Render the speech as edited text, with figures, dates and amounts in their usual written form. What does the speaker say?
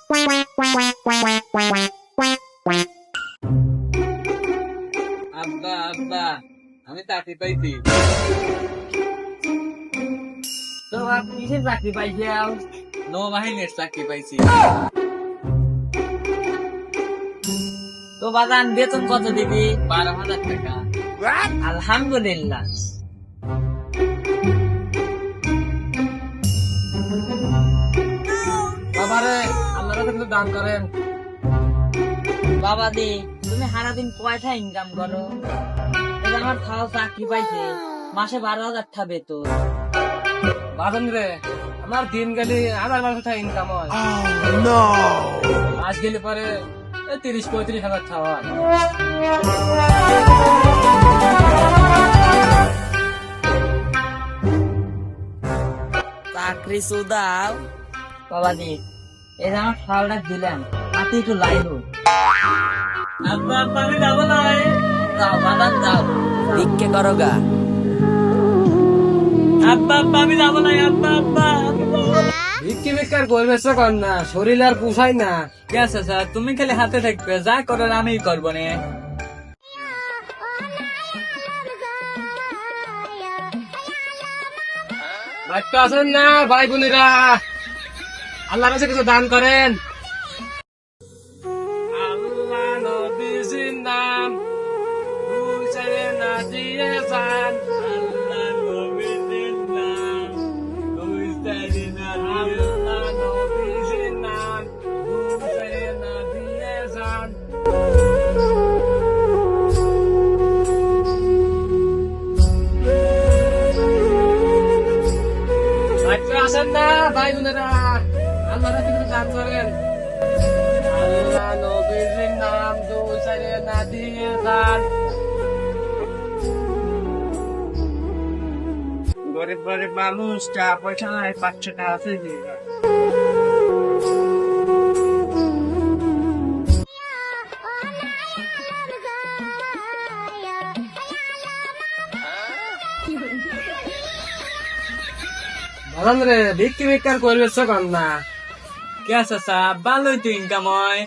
আব্বা আব্বা আমি চাকরি পাইছি। তো আপনি কিসের চাকরি পাইছেন? নৌবাহিনীর চাকরি পাইছি। তো বাগান বেতন কত দিবি? 12,000 টাকা। আলহামদুলিল্লাহ। বাবারে আল্লাহর কাছে দান করেন। বাবা দি, তুমি সারাদিন কয়টা ইনকাম করো? এই যে আমার খাওয়া চাকরি পাইছে, মাসে 12,000 টাকা বেতন। বাদন রে আমার দিন গেলে 1,000 টাকা ইনকাম হয়। আজ গেলে পরে 30-35,000 টাকা হয়। চাকরি সুদাও বাবা দি, এই যে আমার খাওয়াটা দিলাম, হাতে একটু লাইলো। আব্বা আব্বা আমি যাবো নাই। যাও বাদাম যাও, ভিক্ষে করো গা। আব্বা আব্বা আমি যাবো নাই। আব্বা আব্বা ভিক্ষি ভিক্ষার করবে কর না, শরীর আর পুষাই না। কে আছে স্যার, তুমি খালি হাতে থাকবে, যা করার আমি করবো নে। বাচ্চা আছেন না ভাই বোনেরা, আল্লাহর কাছে কিছু দান করেন। আল্লাহ নবীজির নাম দুই চারে না দিয়ে যান। আল্লাহ নবীজির নাম দুই চারে না দিয়ে যান। আল্লাহ নবীজির নাম দুই চারে না দিয়ে যান। বাচ্চা আছেন না ভাই বোনেরা, আল্লাহর কাছে কিছু দান করেন। আল্লাহ নবীজির নাম দুই চারে না দিয়ে যান। গরিব গরিব মানুষ, টাকা পয়সা নাই, 500 টাকা আছে। ভালো রে ভিক্ষি ভিক্ষার করবে কর না। কে আছে ভালোই তো ইনকাম হয়।